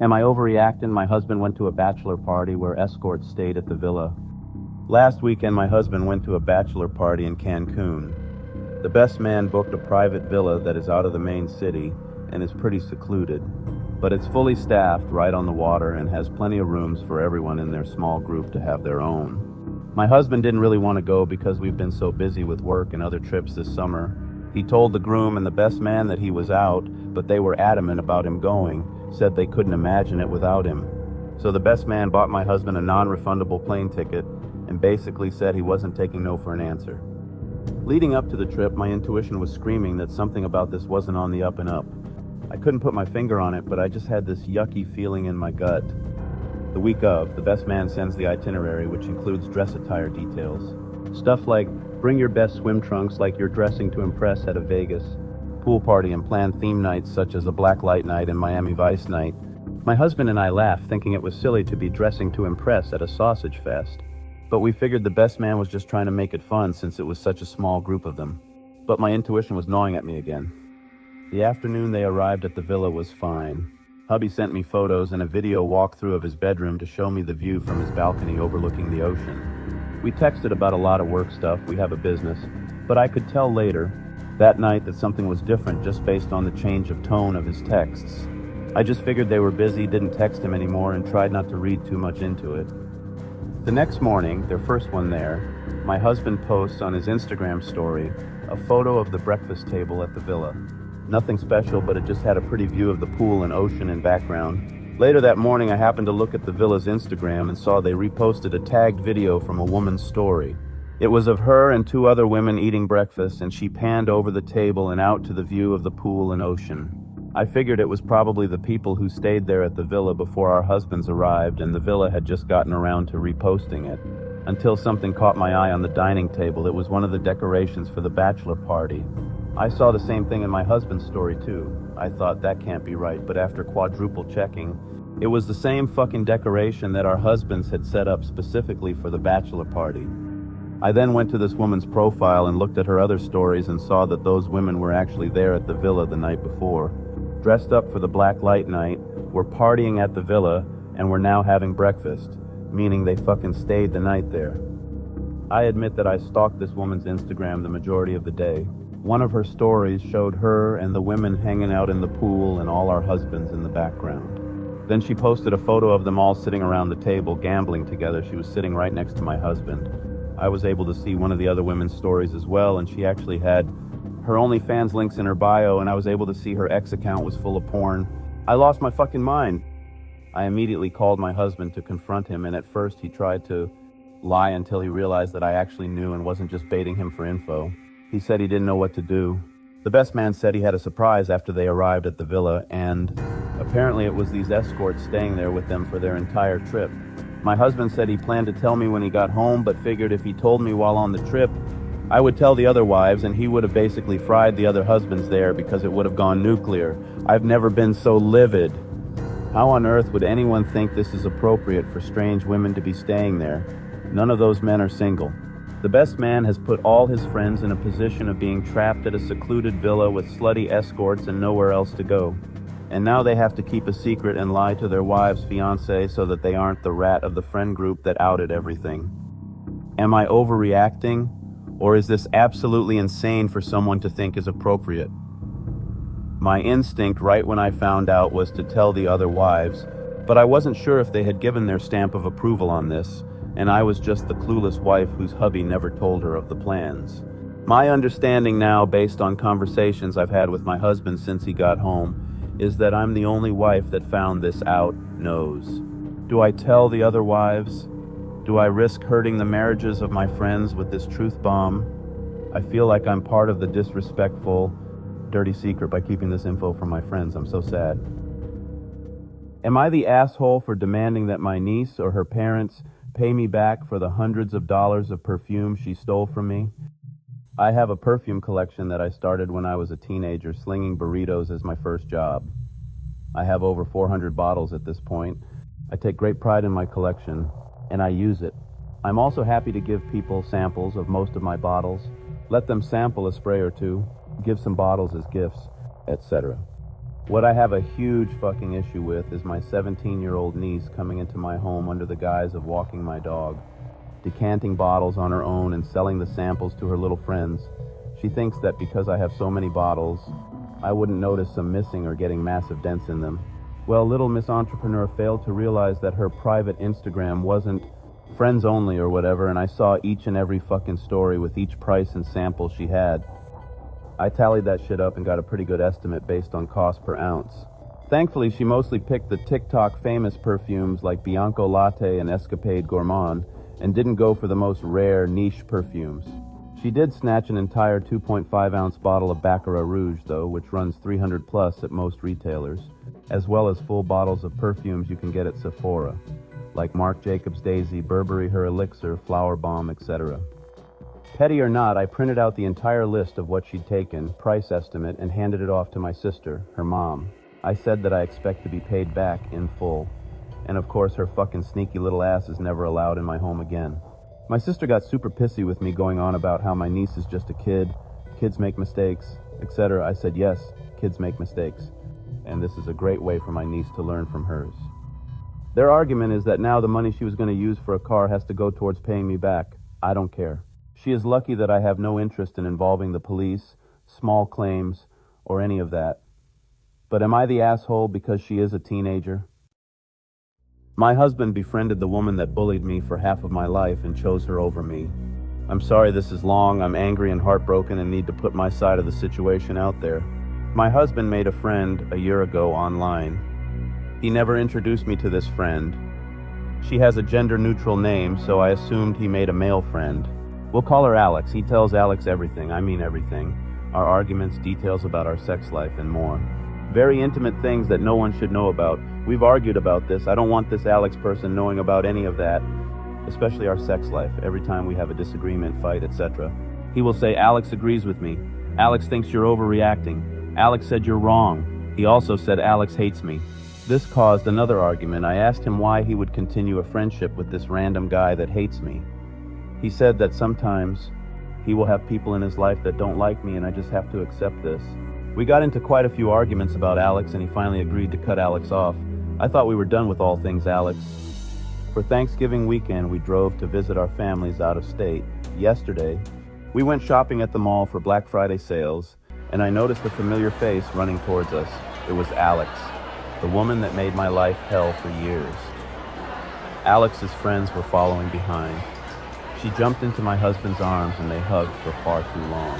Am I overreacting? My husband went to a bachelor party where escorts stayed at the villa. Last weekend, my husband went to a bachelor party in Cancun. The best man booked a private villa that is out of the main city and is pretty secluded, but it's fully staffed right on the water and has plenty of rooms for everyone in their small group to have their own. My husband didn't really want to go because we've been so busy with work and other trips this summer. He told the groom and the best man that he was out, but they were adamant about him going, said they couldn't imagine it without him. So the best man bought my husband a non-refundable plane ticket and basically said he wasn't taking no for an answer. Leading up to the trip, my intuition was screaming that something about this wasn't on the up and up. I couldn't put my finger on it, but I just had this yucky feeling in my gut. The week of, the best man sends the itinerary, which includes dress attire details. Stuff like, bring your best swim trunks like you're dressing to impress at a Vegas pool party, and planned theme nights such as a black light night and Miami Vice night. My husband and I laughed, thinking it was silly to be dressing to impress at a sausage fest. But we figured the best man was just trying to make it fun since it was such a small group of them. But my intuition was gnawing at me again. The afternoon they arrived at the villa was fine. Hubby sent me photos and a video walkthrough of his bedroom to show me the view from his balcony overlooking the ocean. We texted about a lot of work stuff, we have a business, but I could tell later, that night, that something was different just based on the change of tone of his texts. I just figured they were busy, didn't text him anymore, and tried not to read too much into it. The next morning, their first one there, my husband posts on his Instagram story a photo of the breakfast table at the villa. Nothing special, but it just had a pretty view of the pool and ocean in background. Later that morning, I happened to look at the villa's Instagram and saw they reposted a tagged video from a woman's story. It was of her and two other women eating breakfast, and she panned over the table and out to the view of the pool and ocean. I figured it was probably the people who stayed there at the villa before our husbands arrived, and the villa had just gotten around to reposting it. Until something caught my eye on the dining table. It was one of the decorations for the bachelor party. I saw the same thing in my husband's story too. I thought that can't be right, but after quadruple checking, it was the same fucking decoration that our husbands had set up specifically for the bachelor party. I then went to this woman's profile and looked at her other stories and saw that those women were actually there at the villa the night before, dressed up for the black light night, were partying at the villa, and were now having breakfast, meaning they fucking stayed the night there. I admit that I stalked this woman's Instagram the majority of the day. One of her stories showed her and the women hanging out in the pool and all our husbands in the background. Then she posted a photo of them all sitting around the table gambling together. She was sitting right next to my husband. I was able to see one of the other women's stories as well, and she actually had her OnlyFans links in her bio, and I was able to see her X account was full of porn. I lost my fucking mind. I immediately called my husband to confront him, and at first he tried to lie until he realized that I actually knew and wasn't just baiting him for info. He said he didn't know what to do. The best man said he had a surprise after they arrived at the villa, and apparently it was these escorts staying there with them for their entire trip. My husband said he planned to tell me when he got home, but figured if he told me while on the trip, I would tell the other wives, and he would have basically fried the other husbands there because it would have gone nuclear. I've never been so livid. How on earth would anyone think this is appropriate for strange women to be staying there? None of those men are single. The best man has put all his friends in a position of being trapped at a secluded villa with slutty escorts and nowhere else to go. And now they have to keep a secret and lie to their wives' fiancé so that they aren't the rat of the friend group that outed everything. Am I overreacting? Or is this absolutely insane for someone to think is appropriate? My instinct right when I found out was to tell the other wives, but I wasn't sure if they had given their stamp of approval on this, and I was just the clueless wife whose hubby never told her of the plans. My understanding now, based on conversations I've had with my husband since he got home, is that I'm the only wife that found this out knows. Do I tell the other wives? Do I risk hurting the marriages of my friends with this truth bomb? I feel like I'm part of the disrespectful, dirty secret by keeping this info from my friends. I'm so sad. Am I the asshole for demanding that my niece or her parents pay me back for the hundreds of dollars of perfume she stole from me? I have a perfume collection that I started when I was a teenager, slinging burritos as my first job. I have over 400 bottles at this point. I take great pride in my collection, and I use it. I'm also happy to give people samples of most of my bottles, let them sample a spray or two, give some bottles as gifts, etc. What I have a huge fucking issue with is my 17-year-old niece coming into my home under the guise of walking my dog, decanting bottles on her own and selling the samples to her little friends. She thinks that because I have so many bottles, I wouldn't notice some missing or getting massive dents in them. Well, little Miss Entrepreneur failed to realize that her private Instagram wasn't friends only or whatever, and I saw each and every fucking story with each price and sample she had. I tallied that shit up and got a pretty good estimate based on cost per ounce. Thankfully, she mostly picked the TikTok famous perfumes like Bianco Latte and Escapade Gourmand, and didn't go for the most rare, niche perfumes. She did snatch an entire 2.5-ounce bottle of Baccarat Rouge, though, which runs $300 plus at most retailers, as well as full bottles of perfumes you can get at Sephora, like Marc Jacobs Daisy, Burberry Her Elixir, Flower Bomb, etc. Petty or not, I printed out the entire list of what she'd taken, price estimate, and handed it off to my sister, her mom. I said that I expect to be paid back in full. And of course, her fucking sneaky little ass is never allowed in my home again. My sister got super pissy with me going on about how my niece is just a kid, kids make mistakes, etc. I said, yes, kids make mistakes. And this is a great way for my niece to learn from hers. Their argument is that now the money she was going to use for a car has to go towards paying me back. I don't care. She is lucky that I have no interest in involving the police, small claims, or any of that. But am I the asshole because she is a teenager? My husband befriended the woman that bullied me for half of my life and chose her over me. I'm sorry this is long, I'm angry and heartbroken and need to put my side of the situation out there. My husband made a friend a year ago online. He never introduced me to this friend. She has a gender-neutral name, so I assumed he made a male friend. We'll call her Alex. He tells Alex everything, I mean everything. Our arguments, details about our sex life, and more. Very intimate things that no one should know about. We've argued about this. I don't want this Alex person knowing about any of that, especially our sex life, every time we have a disagreement, fight, etc. He will say, Alex agrees with me. Alex thinks you're overreacting. Alex said you're wrong. He also said Alex hates me. This caused another argument. I asked him why he would continue a friendship with this random guy that hates me. He said that sometimes he will have people in his life that don't like me and I just have to accept this. We got into quite a few arguments about Alex and he finally agreed to cut Alex off. I thought we were done with all things Alex. For Thanksgiving weekend, we drove to visit our families out of state. Yesterday, we went shopping at the mall for Black Friday sales, and I noticed a familiar face running towards us. It was Alex, the woman that made my life hell for years. Alex's friends were following behind. She jumped into my husband's arms and they hugged for far too long.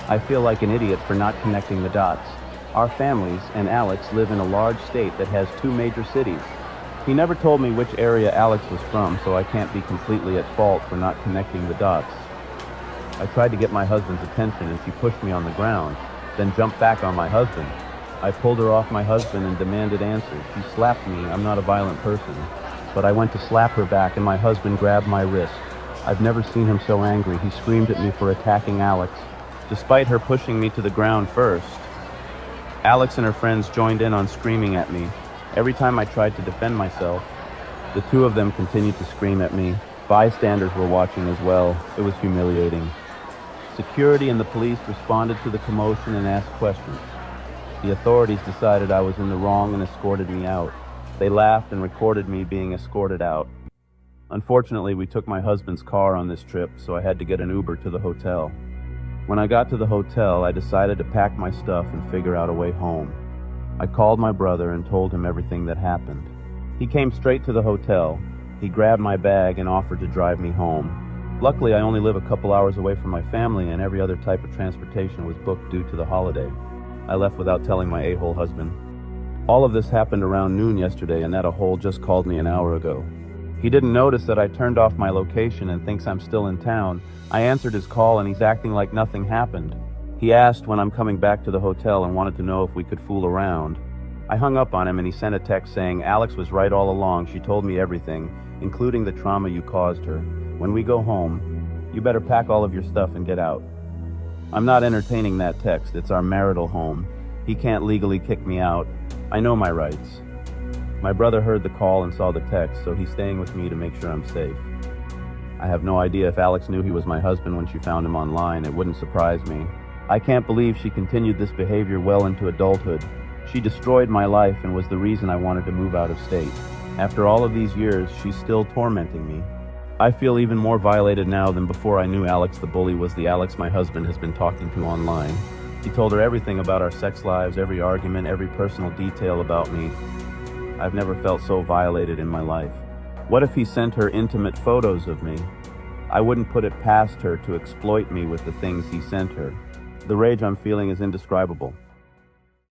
I feel like an idiot for not connecting the dots. Our families and Alex live in a large state that has 2 major cities. He never told me which area Alex was from, so I can't be completely at fault for not connecting the dots. I tried to get my husband's attention and she pushed me on the ground, then jumped back on my husband. I pulled her off my husband and demanded answers. She slapped me. I'm not a violent person. But I went to slap her back and my husband grabbed my wrist. I've never seen him so angry. He screamed at me for attacking Alex, despite her pushing me to the ground first. Alex and her friends joined in on screaming at me. Every time I tried to defend myself, the 2 of them continued to scream at me. Bystanders were watching as well. It was humiliating. Security and the police responded to the commotion and asked questions. The authorities decided I was in the wrong and escorted me out. They laughed and recorded me being escorted out. Unfortunately, we took my husband's car on this trip, so I had to get an Uber to the hotel. When I got to the hotel, I decided to pack my stuff and figure out a way home. I called my brother and told him everything that happened. He came straight to the hotel. He grabbed my bag and offered to drive me home. Luckily, I only live a couple hours away from my family and every other type of transportation was booked due to the holiday. I left without telling my a-hole husband. All of this happened around noon yesterday and that a-hole just called me an hour ago. He didn't notice that I turned off my location and thinks I'm still in town. I answered his call and he's acting like nothing happened. He asked when I'm coming back to the hotel and wanted to know if we could fool around. I hung up on him and he sent a text saying, Alex was right all along. She told me everything, including the trauma you caused her. When we go home, you better pack all of your stuff and get out. I'm not entertaining that text. It's our marital home. He can't legally kick me out. I know my rights. My brother heard the call and saw the text, so he's staying with me to make sure I'm safe. I have no idea if Alex knew he was my husband when she found him online. It wouldn't surprise me. I can't believe she continued this behavior well into adulthood. She destroyed my life and was the reason I wanted to move out of state. After all of these years, she's still tormenting me. I feel even more violated now than before I knew Alex the bully was the Alex my husband has been talking to online. He told her everything about our sex lives, every argument, every personal detail about me. I've never felt so violated in my life. What if he sent her intimate photos of me? I wouldn't put it past her to exploit me with the things he sent her. The rage I'm feeling is indescribable.